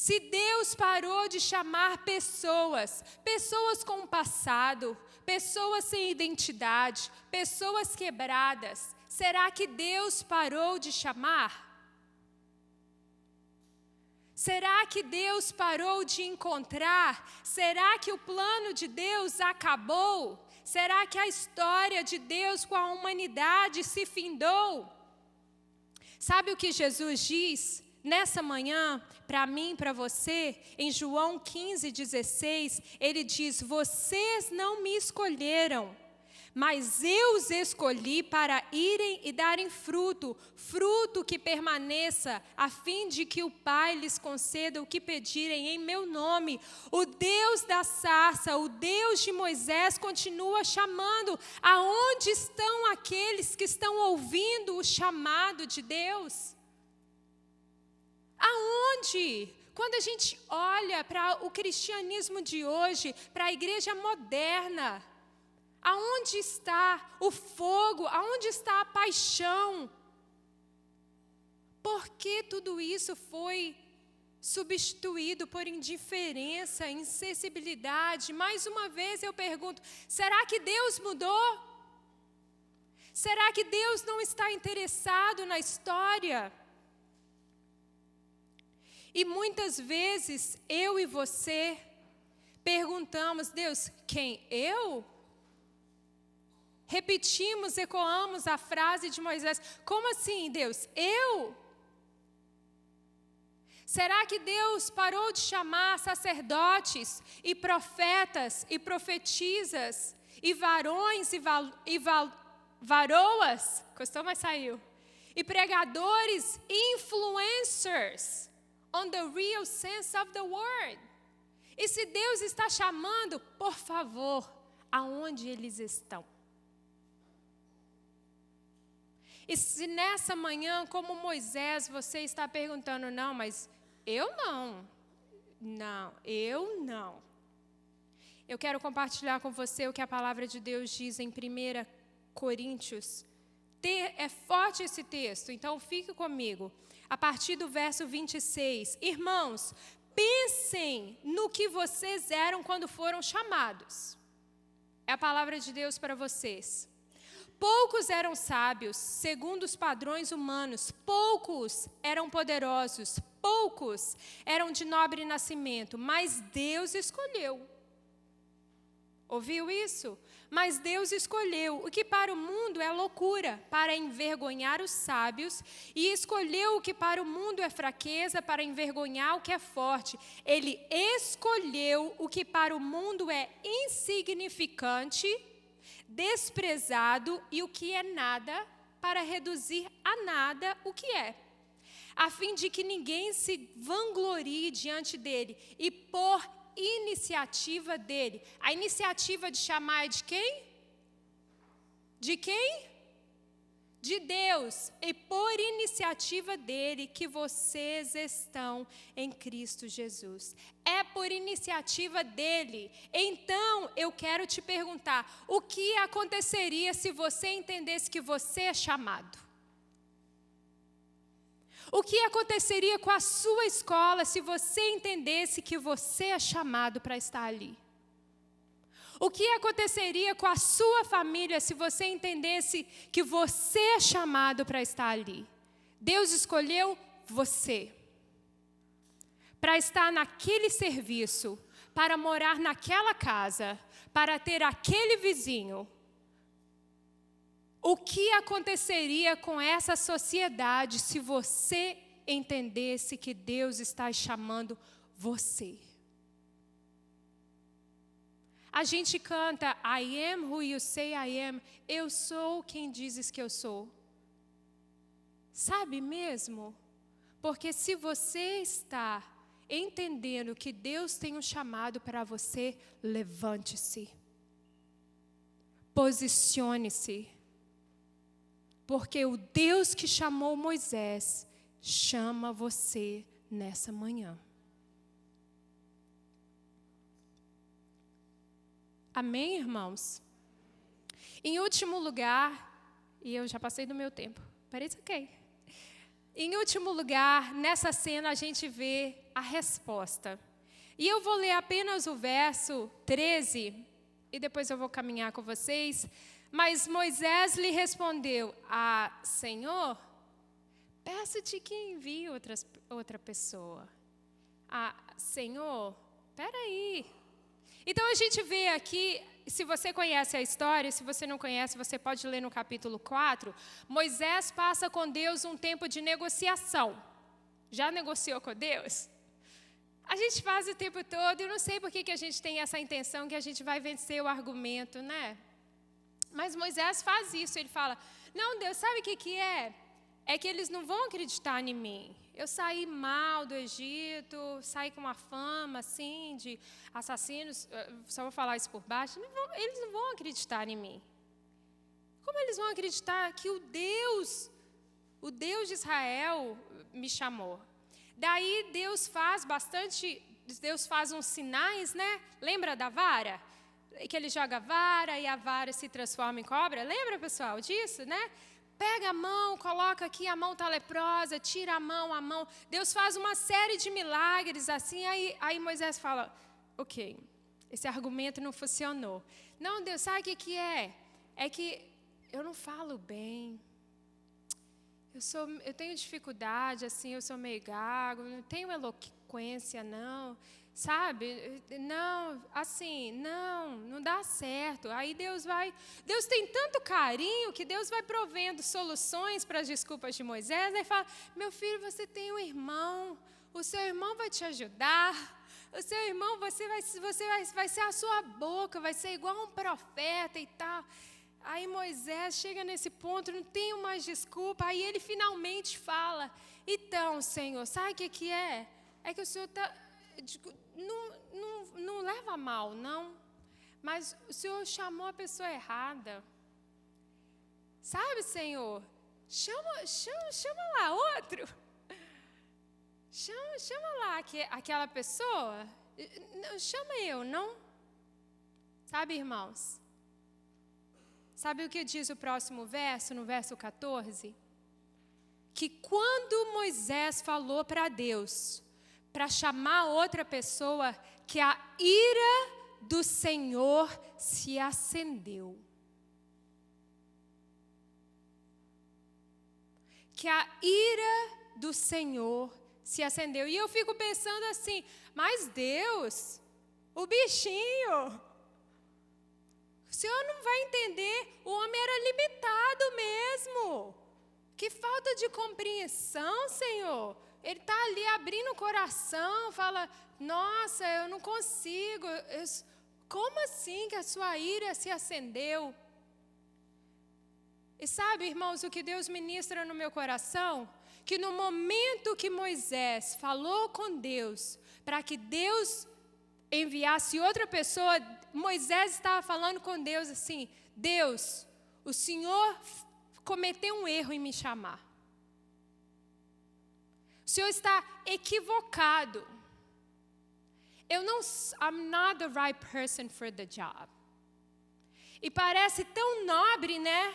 [SPEAKER 3] Se Deus parou de chamar pessoas, pessoas com passado, pessoas sem identidade, pessoas quebradas, será que Deus parou de chamar? Será que Deus parou de encontrar? Será que o plano de Deus acabou? Será que a história de Deus com a humanidade se findou? Sabe o que Jesus diz nessa manhã, para mim, para você? Em João 15:16, ele diz, vocês não me escolheram, mas eu os escolhi para irem e darem fruto, fruto que permaneça, a fim de que o Pai lhes conceda o que pedirem em meu nome. O Deus da sarça, o Deus de Moisés continua chamando. Aonde estão aqueles que estão ouvindo o chamado de Deus? Aonde? Quando a gente olha para o cristianismo de hoje, para a igreja moderna, aonde está o fogo? Aonde está a paixão? Por que tudo isso foi substituído por indiferença, insensibilidade? Mais uma vez eu pergunto, será que Deus mudou? Será que Deus não está interessado na história? E muitas vezes eu e você perguntamos, Deus, quem? Eu? Repetimos, ecoamos a frase de Moisés. Como assim, Deus? Eu? Será que Deus parou de chamar sacerdotes e profetas e profetisas e varões e varoas? Custou, mas saiu. E pregadores e influencers on the real sense of the word? E se Deus está chamando, por favor, aonde eles estão? E se nessa manhã, como Moisés, você está perguntando, não, mas eu não. Não, eu não. Eu quero compartilhar com você o que a palavra de Deus diz em 1 Coríntios. É forte esse texto, então fique comigo. A partir do verso 26. Irmãos, pensem no que vocês eram quando foram chamados. É a palavra de Deus para vocês. Poucos eram sábios, segundo os padrões humanos. Poucos eram poderosos. Poucos eram de nobre nascimento. Mas Deus escolheu. Ouviu isso? Mas Deus escolheu o que para o mundo é loucura, para envergonhar os sábios, e escolheu o que para o mundo é fraqueza, para envergonhar o que é forte. Ele escolheu o que para o mundo é insignificante, desprezado e o que é nada, para reduzir a nada o que é, a fim de que ninguém se vanglorie diante dele, e por iniciativa dele. A iniciativa de chamar é de quem? De quem? De Deus. E por iniciativa dele que vocês estão em Cristo Jesus. É por iniciativa dele. Então, eu quero te perguntar, o que aconteceria se você entendesse que você é chamado? O que aconteceria com a sua escola se você entendesse que você é chamado para estar ali? O que aconteceria com a sua família se você entendesse que você é chamado para estar ali? Deus escolheu você para estar naquele serviço, para morar naquela casa, para ter aquele vizinho. O que aconteceria com essa sociedade se você entendesse que Deus está chamando você. A gente canta, I am who you say I am. Eu sou quem dizes que eu sou. Sabe mesmo? Porque se você está entendendo que Deus tem um chamado para você, levante-se. Posicione-se. Porque o Deus que chamou Moisés chama você nessa manhã. Amém, irmãos? Em último lugar, e eu já passei do meu tempo, parece ok. Em último lugar, nessa cena a gente vê a resposta. E eu vou ler apenas o verso 13, e depois eu vou caminhar com vocês. Mas Moisés lhe respondeu, Senhor, peço-te que envie outra pessoa. Senhor, peraí. Então a gente vê aqui, se você conhece a história, se você não conhece, você pode ler no capítulo 4. Moisés passa com Deus um tempo de negociação. Já negociou com Deus? A gente faz o tempo todo, eu não sei por que a gente tem essa intenção que a gente vai vencer o argumento, né? Mas Moisés faz isso, ele fala, não, Deus, sabe o que é? É que eles não vão acreditar em mim. Eu saí mal do Egito, saí com uma fama, assim, de assassinos, só vou falar isso por baixo, eles não vão acreditar em mim. Como eles vão acreditar que o Deus de Israel me chamou? Daí Deus faz uns sinais, né? Lembra da vara? Que ele joga a vara e a vara se transforma em cobra. Lembra, pessoal, disso, né? Pega a mão, coloca aqui, a mão está leprosa, tira a mão. Deus faz uma série de milagres assim, aí Moisés fala, ok, esse argumento não funcionou. Não, Deus, sabe o que é? É que eu não falo bem. Eu tenho dificuldade, assim, eu sou meio gago, não tenho eloquência, não. Sabe? Não dá certo. Aí Deus tem tanto carinho que Deus vai provendo soluções para as desculpas de Moisés. Aí fala, meu filho, você tem um irmão, o seu irmão vai te ajudar, o seu irmão, você vai ser a sua boca, vai ser igual um profeta e tal. Aí Moisés chega nesse ponto, não tem mais desculpa, aí ele finalmente fala, então, Senhor, sabe o que é? É que o Senhor está... Não leva mal, não. Mas o Senhor chamou a pessoa errada. Sabe, Senhor? Chama lá outro. Chama lá aquela pessoa. Não, chama eu, não? Sabe, irmãos? Sabe o que diz o próximo verso, no verso 14? Que quando Moisés falou para Deus, para chamar outra pessoa, que a ira do Senhor se acendeu. Que a ira do Senhor se acendeu. E eu fico pensando assim, mas Deus, o bichinho, o Senhor não vai entender, o homem era limitado mesmo. Que falta de compreensão, Senhor. Ele está ali abrindo o coração, fala, nossa, eu não consigo. Como assim que a sua ira se acendeu? E sabe, irmãos, o que Deus ministra no meu coração? Que no momento que Moisés falou com Deus, para que Deus enviasse outra pessoa, Moisés estava falando com Deus assim, Deus, o Senhor cometeu um erro em me chamar. O Senhor está equivocado. I'm not the right person for the job. E parece tão nobre, né?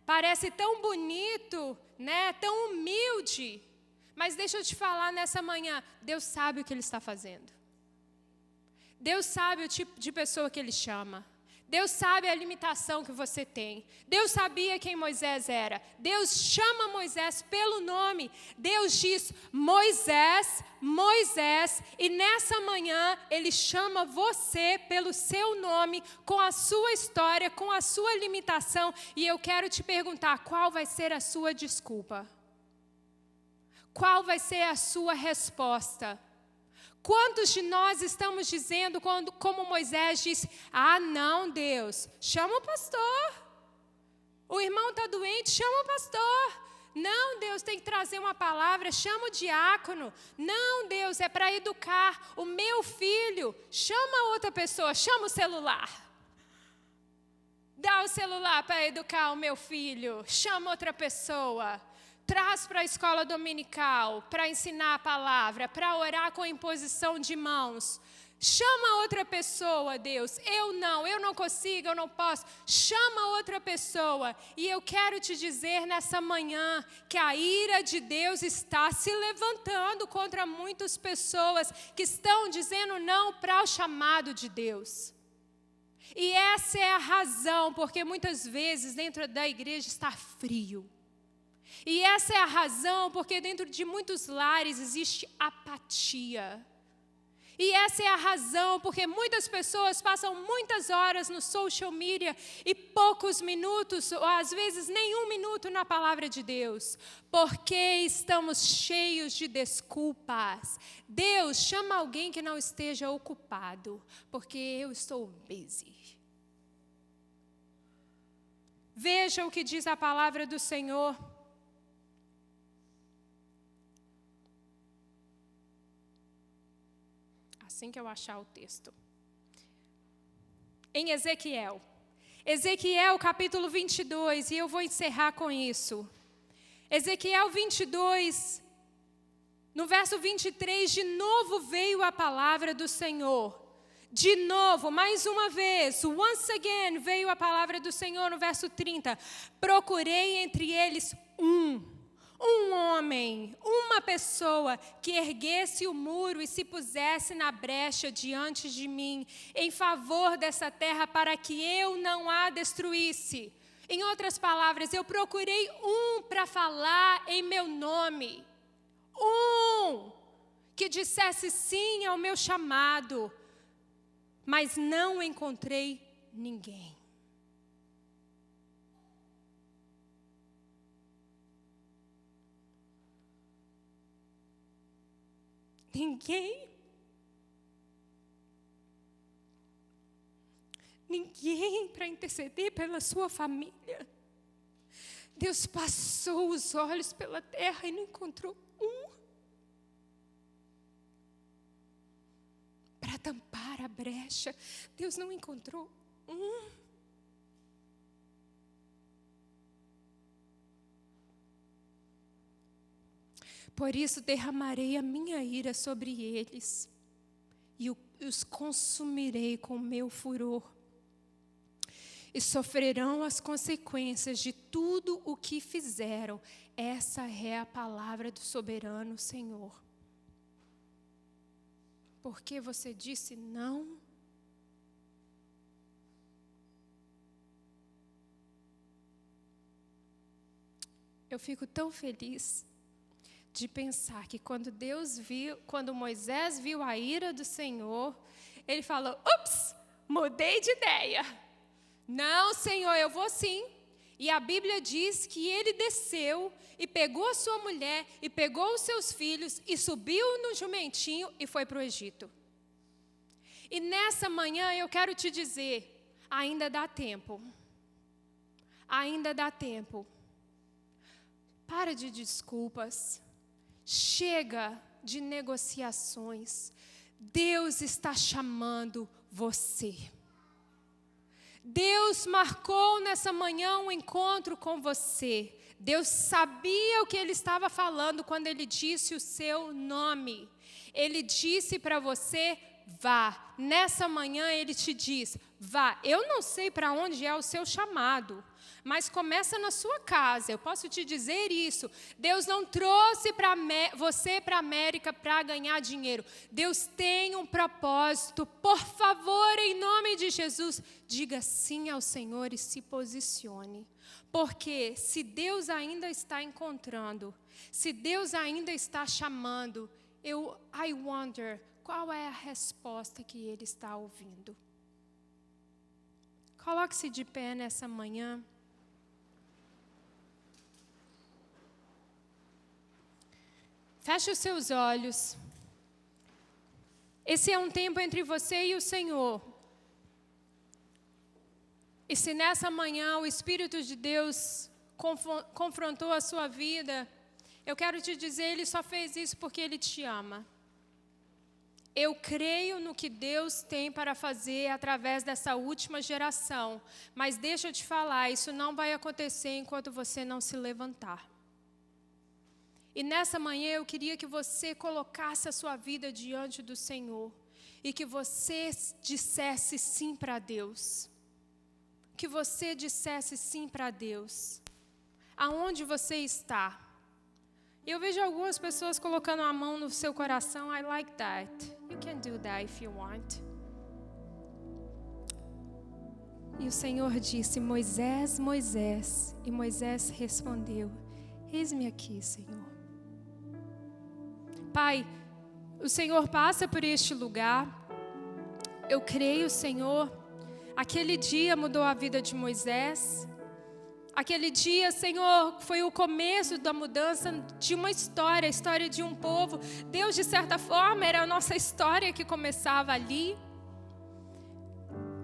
[SPEAKER 3] Parece tão bonito, né? Tão humilde. Mas deixa eu te falar nessa manhã, Deus sabe o que Ele está fazendo. Deus sabe o tipo de pessoa que Ele chama. Deus sabe a limitação que você tem. Deus sabia quem Moisés era. Deus chama Moisés pelo nome. Deus diz, Moisés, Moisés. E nessa manhã, Ele chama você pelo seu nome, com a sua história, com a sua limitação. E eu quero te perguntar, qual vai ser a sua desculpa? qual vai ser a sua resposta? Quantos de nós estamos dizendo, como Moisés disse, não, Deus, chama o pastor. O irmão está doente, chama o pastor. Não, Deus, tem que trazer uma palavra, chama o diácono. Não, Deus, é para educar o meu filho. Chama outra pessoa, chama o celular. Dá o celular para educar o meu filho. Chama outra pessoa. Traz para a escola dominical, para ensinar a palavra, para orar com imposição de mãos. Chama outra pessoa, Deus. Eu não consigo, eu não posso. Chama outra pessoa. E eu quero te dizer nessa manhã que a ira de Deus está se levantando contra muitas pessoas que estão dizendo não para o chamado de Deus. E essa é a razão porque muitas vezes dentro da igreja está frio. E essa é a razão porque dentro de muitos lares existe apatia. E essa é a razão porque muitas pessoas passam muitas horas no social media e poucos minutos, ou às vezes nenhum minuto na palavra de Deus. Porque estamos cheios de desculpas. Deus, chama alguém que não esteja ocupado, porque eu estou busy. Veja o que diz a palavra do Senhor. Assim que eu achar o texto. Em Ezequiel capítulo 22, e eu vou encerrar com isso. Ezequiel 22, no verso 23, de novo veio a palavra do Senhor. De novo, mais uma vez, once again, veio a palavra do Senhor no verso 30. Procurei entre eles um homem, uma pessoa que erguesse o muro e se pusesse na brecha diante de mim, em favor dessa terra, para que eu não a destruísse. Em outras palavras, eu procurei para falar em meu nome. Que dissesse sim ao meu chamado, mas não encontrei ninguém. Ninguém para interceder pela sua família. Deus passou os olhos pela terra e não encontrou para tampar a brecha. Deus não encontrou Por isso derramarei a minha ira sobre eles e os consumirei com o meu furor. E sofrerão as consequências de tudo o que fizeram. Essa é a palavra do soberano Senhor. Porque você disse não? Eu fico tão feliz de pensar que quando Moisés viu a ira do Senhor, ele falou, mudei de ideia. Não, Senhor, eu vou sim. E a Bíblia diz que ele desceu e pegou a sua mulher e pegou os seus filhos e subiu no jumentinho e foi para o Egito. E nessa manhã eu quero te dizer, ainda dá tempo. Ainda dá tempo. Para de desculpas. Chega de negociações. Deus está chamando você. Deus marcou nessa manhã um encontro com você. Deus sabia o que Ele estava falando quando Ele disse o seu nome. Ele disse para você, vá. Nessa manhã Ele te diz, vá. Eu não sei para onde é o seu chamado, mas começa na sua casa. Eu posso te dizer isso. Deus não trouxe você para a América para ganhar dinheiro. Deus tem um propósito. Por favor, em nome de Jesus, diga sim ao Senhor e se posicione. Porque se Deus ainda está encontrando, se Deus ainda está chamando, I wonder qual é a resposta que Ele está ouvindo. Coloque-se de pé nessa manhã. Feche os seus olhos. Esse é um tempo entre você e o Senhor. E se nessa manhã o Espírito de Deus confrontou a sua vida, eu quero te dizer, Ele só fez isso porque Ele te ama. Eu creio no que Deus tem para fazer através dessa última geração. Mas deixa eu te falar, isso não vai acontecer enquanto você não se levantar. E nessa manhã eu queria que você colocasse a sua vida diante do Senhor. E que você dissesse sim para Deus. Que você dissesse sim para Deus. Aonde você está? Eu vejo algumas pessoas colocando a mão no seu coração. I like that. You can do that if you want. E o Senhor disse, Moisés, Moisés. E Moisés respondeu, eis-me aqui, Senhor. Pai, o Senhor passa por este lugar. Eu creio, Senhor, aquele dia mudou a vida de Moisés. Aquele dia, Senhor, foi o começo da mudança de uma história, a história de um povo. Deus, de certa forma, era a nossa história que começava ali.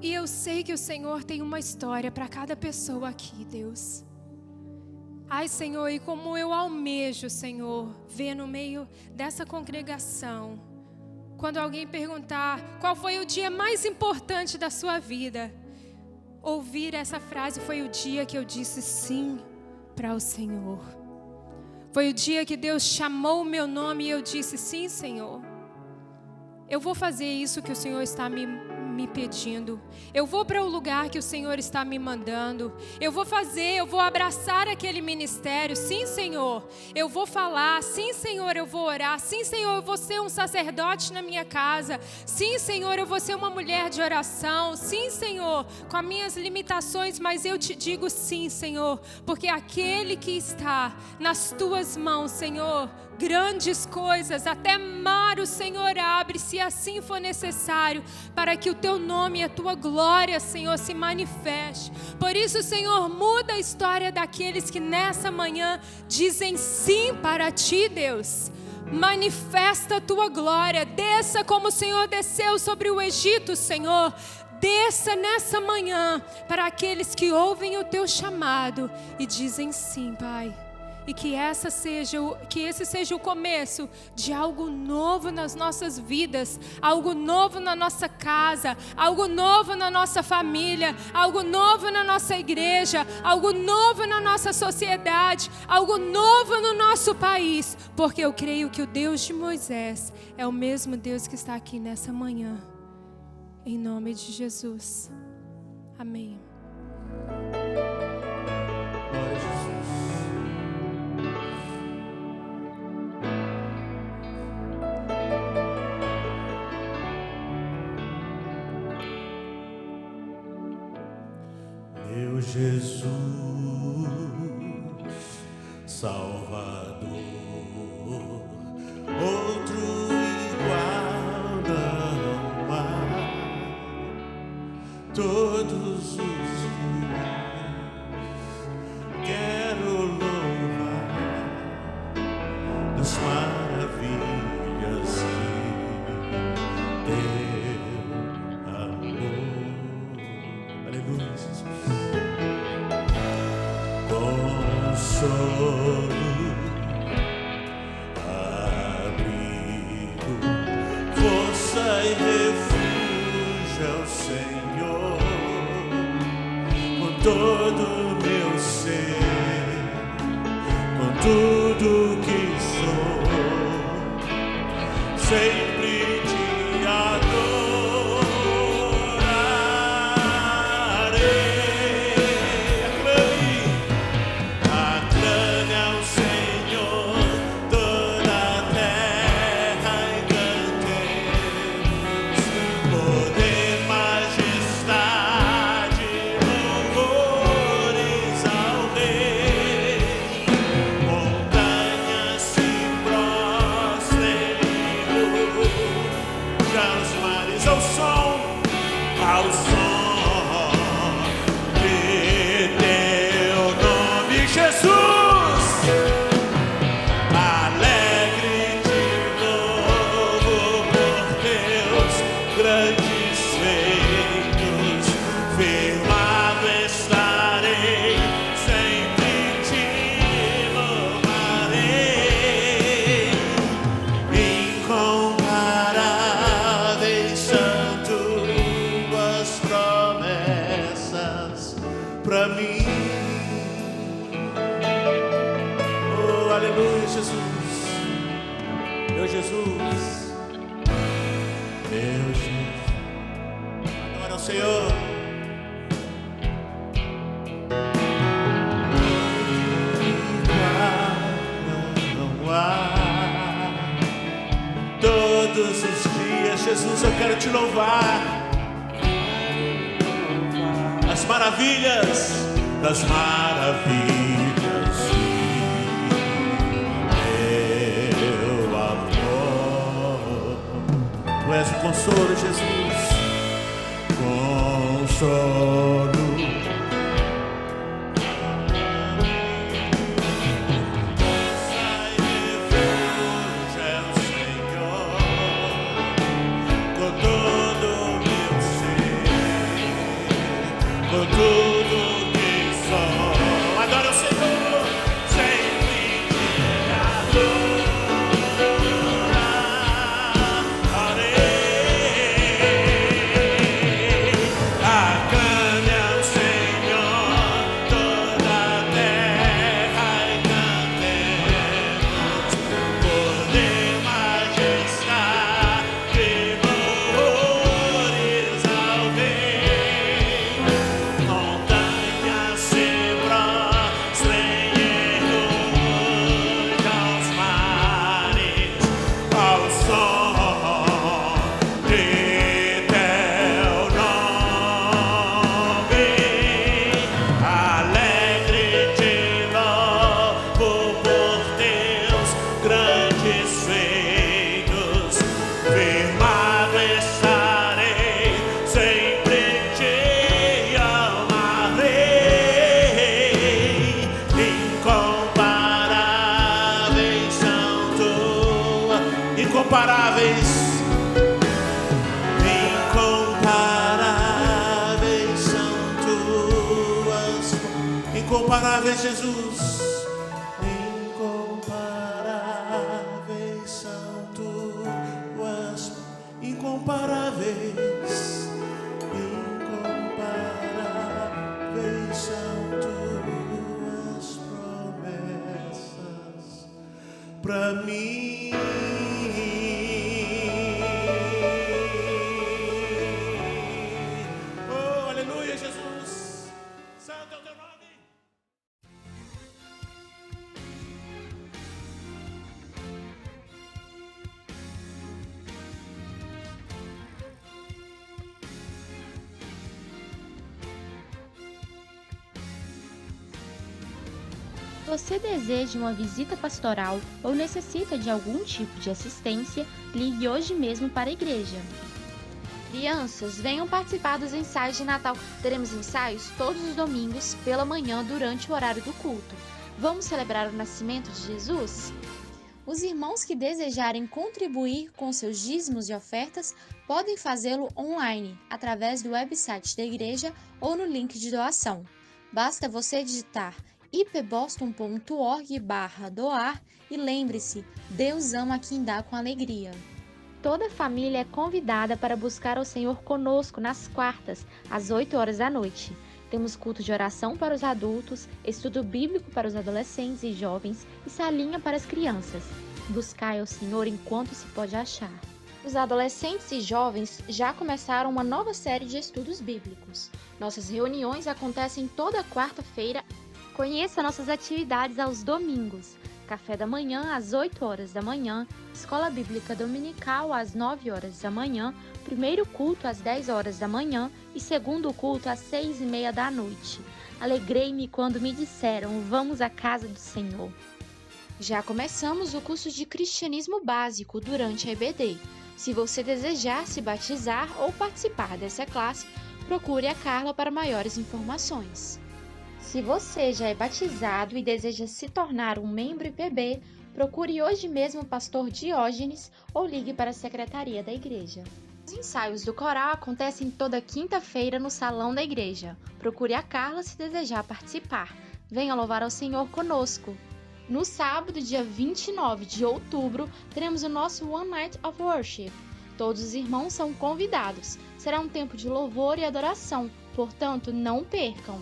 [SPEAKER 3] E eu sei que o Senhor tem uma história para cada pessoa aqui, Deus. Ai, Senhor, e como eu almejo, Senhor, ver no meio dessa congregação, quando alguém perguntar qual foi o dia mais importante da sua vida, ouvir essa frase, foi o dia que eu disse sim para o Senhor. Foi o dia que Deus chamou o meu nome e eu disse sim, Senhor. Eu vou fazer isso que o Senhor está me pedindo. Eu vou para o lugar que o Senhor está me mandando. Eu vou abraçar aquele ministério. Sim, Senhor, eu vou falar. Sim, Senhor, eu vou orar. Sim, Senhor, eu vou ser um sacerdote na minha casa. Sim, Senhor, eu vou ser uma mulher de oração. Sim, Senhor, com as minhas limitações, mas eu te digo sim, Senhor, porque aquele que está nas tuas mãos, Senhor, grandes coisas, até mar o Senhor abre, se assim for necessário, para que o teu nome e a tua glória, Senhor, se manifeste. Por isso, Senhor, muda a história daqueles que nessa manhã dizem sim para ti, Deus. Manifesta a tua glória, desça como o Senhor desceu sobre o Egito, Senhor. Desça nessa manhã para aqueles que ouvem o teu chamado e dizem sim, Pai. E que esse seja o começo de algo novo nas nossas vidas, algo novo na nossa casa, algo novo na nossa família, algo novo na nossa igreja, algo novo na nossa sociedade, algo novo no nosso país, porque eu creio que o Deus de Moisés é o mesmo Deus que está aqui nessa manhã. Em nome de Jesus. Amém.
[SPEAKER 1] Glória a Jesus. Meu Jesus, Salvador, outro igual não há. Todos os dias quero louvar das maravilhas que teu amor. Aleluia, Jesus. Consolo, abrigo, força e refúgio ao Senhor, com todo o meu ser, com tudo que sou, sempre te adorarei. Aclame ao Senhor toda a terra e cantemos poder, majestade, louvores ao Rei. Montanhas se prostrem, já os mares ao som de teu nome, Jesus. Alegre Meu Jesus, meu Jesus. Adora o Senhor. Todos os dias, Jesus, eu quero te louvar. As maravilhas, das maravilhas de teu amor. Tu és o consolo, Jesus, consolo. Com tudo que sou, adoro o Senhor, sempre te adorarei. Aclame ao Senhor toda a terra e cantemos poder, majestade, louvores ao Rei. Incomparáveis, incomparáveis são tuas, incomparáveis, Jesus, incomparáveis são tuas, incomparáveis, incomparáveis são tuas promessas pra mim.
[SPEAKER 4] Você deseja uma visita pastoral ou necessita de algum tipo de assistência, ligue hoje mesmo para a igreja.
[SPEAKER 5] Crianças, venham participar dos ensaios de Natal. Teremos ensaios todos os domingos pela manhã durante o horário do culto. Vamos celebrar o nascimento de Jesus? Os irmãos que desejarem contribuir com seus dízimos e ofertas podem fazê-lo online, através do website da igreja ou no link de doação. Basta você digitar ipboston.org/doar e lembre-se, Deus ama quem dá com alegria.
[SPEAKER 4] Toda a família é convidada para buscar o Senhor conosco nas quartas, às 8 horas da noite. Temos culto de oração para os adultos, estudo bíblico para os adolescentes e jovens e salinha para as crianças. Buscai ao Senhor enquanto se pode achar.
[SPEAKER 5] Os adolescentes e jovens já começaram uma nova série de estudos bíblicos. Nossas reuniões acontecem toda quarta-feira.
[SPEAKER 4] Conheça nossas atividades aos domingos. Café da manhã às 8 horas da manhã, Escola Bíblica Dominical às 9 horas da manhã, primeiro culto às 10 horas da manhã e segundo culto às 6:30 da noite. Alegrei-me quando me disseram, vamos à casa do Senhor.
[SPEAKER 5] Já começamos o curso de Cristianismo Básico durante a EBD. Se você desejar se batizar ou participar dessa classe, procure a Carla para maiores informações. Se você já é batizado e deseja se tornar um membro IPB, procure hoje mesmo o pastor Diógenes ou ligue para a secretaria da igreja. Os ensaios do coral acontecem toda quinta-feira no salão da igreja. Procure a Carla se desejar participar. Venha louvar ao Senhor conosco. No sábado, dia 29 de outubro, teremos o nosso One Night of Worship. Todos os irmãos são convidados. Será um tempo de louvor e adoração, portanto, não percam.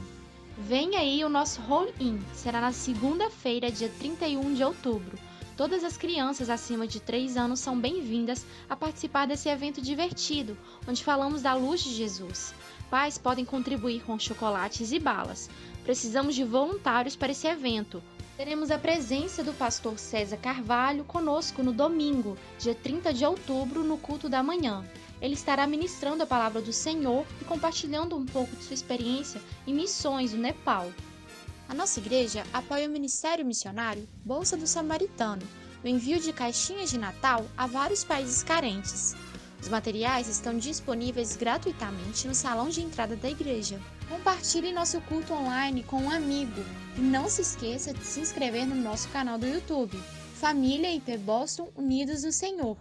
[SPEAKER 5] Vem aí o nosso Roll-In, será na segunda-feira, dia 31 de outubro.
[SPEAKER 4] Todas as crianças acima de 3 anos são bem-vindas a participar desse evento divertido, onde falamos da luz de Jesus. Pais podem contribuir com chocolates e balas. Precisamos de voluntários para esse evento. Teremos a presença do pastor César Carvalho conosco no domingo, dia 30 de outubro, no culto da manhã. Ele estará ministrando a palavra do Senhor e compartilhando um pouco de sua experiência em missões no Nepal.
[SPEAKER 5] A nossa igreja apoia o Ministério Missionário Bolsa do Samaritano, no envio de caixinhas de Natal a vários países carentes. Os materiais estão disponíveis gratuitamente no salão de entrada da igreja. Compartilhe nosso culto online com um amigo e não se esqueça de se inscrever no nosso canal do YouTube, Família IP Boston Unidos no Senhor.